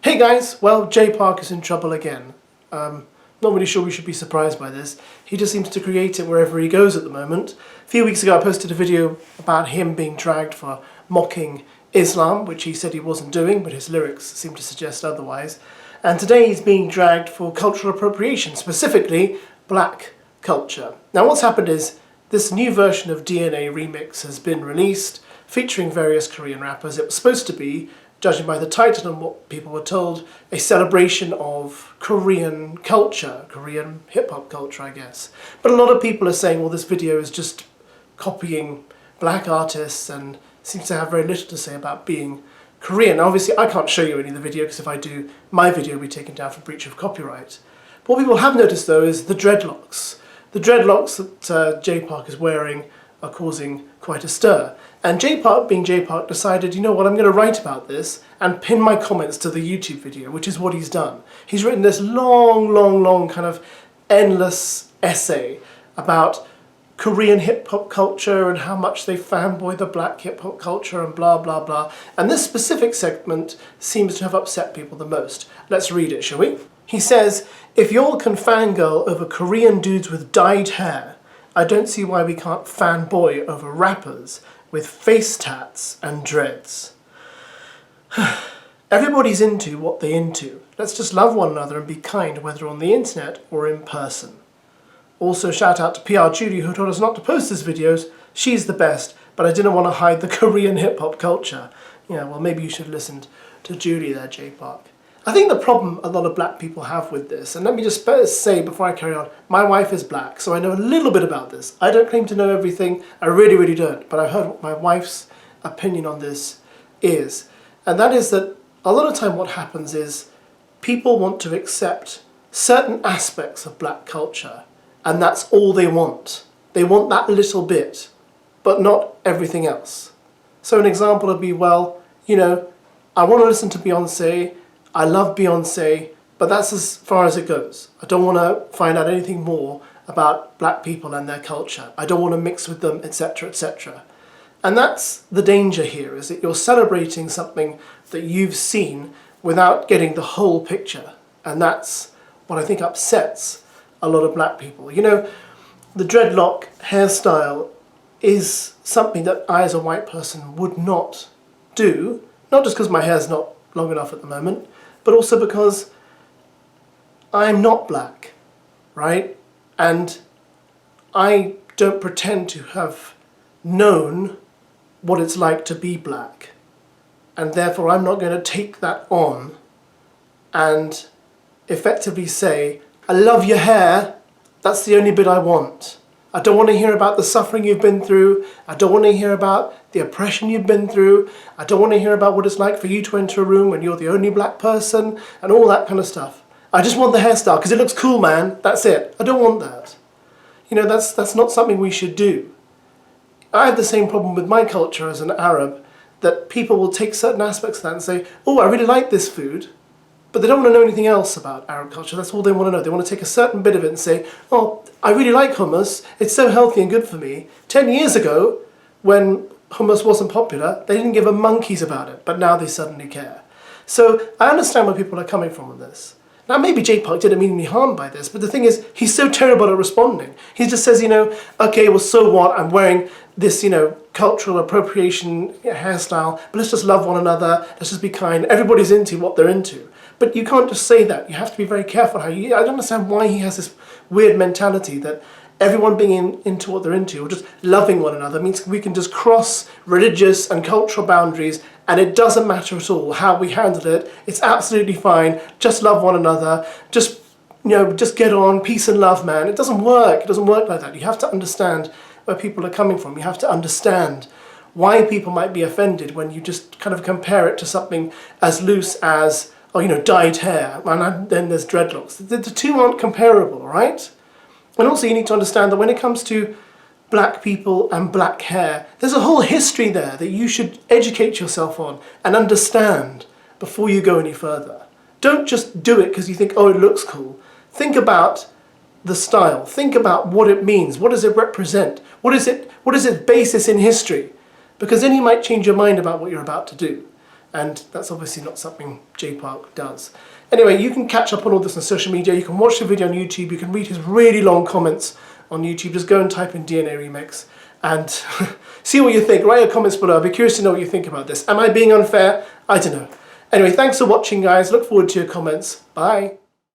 Hey guys, well, Jay Park is in trouble again. Not really sure we should be surprised by this. He just seems to create it wherever he goes at the moment. A few weeks ago I posted a video about him being dragged for mocking Islam, which he said he wasn't doing, but his lyrics seem to suggest otherwise. And today he's being dragged for cultural appropriation, specifically black culture. Now what's happened is this new version of DNA Remix has been released, featuring various Korean rappers. It was supposed to be, judging by the title and what people were told, a celebration of Korean culture, Korean hip-hop culture, I guess. But a lot of people are saying, well, this video is just copying black artists and seems to have very little to say about being Korean. Now, obviously, I can't show you any of the video because if I do, my video will be taken down for breach of copyright. But what people have noticed, though, is the dreadlocks. The dreadlocks that Jay Park is wearing are causing quite a stir. And Jay Park, being Jay Park, decided, you know what, I'm going to write about this and pin my comments to the YouTube video, which is what he's done. He's written this long kind of endless essay about Korean hip-hop culture and how much they fanboy the black hip-hop culture and blah blah blah. And this specific segment seems to have upset people the most. Let's read it, shall we? He says, if y'all can fangirl over Korean dudes with dyed hair, I don't see why we can't fanboy over rappers with face tats and dreads. Everybody's into what they're into. Let's just love one another and be kind, whether on the internet or in person. Also shout out to PR Judy, who told us not to post these videos. She's the best, but I didn't want to hide the Korean hip-hop culture. Yeah, well, maybe you should have listened to Judy there, Jay Park. I think the problem a lot of black people have with this, and let me just say before I carry on, my wife is black, so I know a little bit about this. I don't claim to know everything, I really don't, but I've heard what my wife's opinion on this is. And that is that a lot of time what happens is people want to accept certain aspects of black culture, and that's all they want. They want that little bit, but not everything else. So an example would be, well, you know, I want to listen to Beyonce, I love Beyonce, but that's as far as it goes. I don't want to find out anything more about black people and their culture. I don't want to mix with them, etc., etc. And that's the danger here, is that you're celebrating something that you've seen without getting the whole picture. And that's what I think upsets a lot of black people. You know, the dreadlock hairstyle is something that I as a white person would not do, not just because my hair's not long enough at the moment, but also because I'm not black, right? And I don't pretend to have known what it's like to be black. And therefore I'm not going to take that on and effectively say, I love your hair, that's the only bit I want. I don't want to hear about the suffering you've been through. I don't want to hear about the oppression you've been through. I don't want to hear about what it's like for you to enter a room when you're the only black person and all that kind of stuff. I just want the hairstyle because it looks cool, man. That's it. I don't want that. You know, that's not something we should do. I have the same problem with my culture as an Arab, that people will take certain aspects of that and say, oh, I really like this food, but they don't want to know anything else about Arab culture. That's all they want to know. They want to take a certain bit of it and say, oh, I really like hummus. It's so healthy and good for me. 10 years ago, when hummus wasn't popular, they didn't give a monkeys about it, but now they suddenly care. So I understand where people are coming from with this. Now maybe Jay Park didn't mean any harm by this, but the thing is, he's so terrible at responding. He just says, you know, okay, well, so what? I'm wearing this, you know, cultural appropriation hairstyle, but let's just love one another. Let's just be kind. Everybody's into what they're into. But you can't just say that. You have to be very careful how you... I don't understand why he has this weird mentality that everyone being into what they're into or just loving one another means we can just cross religious and cultural boundaries and it doesn't matter at all how we handle it. It's absolutely fine. Just love one another. Just, you know, just get on. Peace and love, man. It doesn't work. It doesn't work like that. You have to understand where people are coming from. You have to understand why people might be offended when you just kind of compare it to something as loose as, oh, you know, dyed hair, and then there's dreadlocks. The two aren't comparable, right? And also you need to understand that when it comes to black people and black hair, there's a whole history there that you should educate yourself on and understand before you go any further. Don't just do it because you think, oh, it looks cool. Think about the style. Think about what it means. What does it represent? What is its basis in history? Because then you might change your mind about what you're about to do. and that's obviously not something J Park does. Anyway, you can catch up on all this on social media, you can watch the video on YouTube, you can read his really long comments on YouTube. Just go and type in DNA Remix and see what you think. Write your comments below. I'll be curious to know what you think about this. Am I being unfair? I don't know. Anyway, thanks for watching, guys. Look forward to your comments. Bye.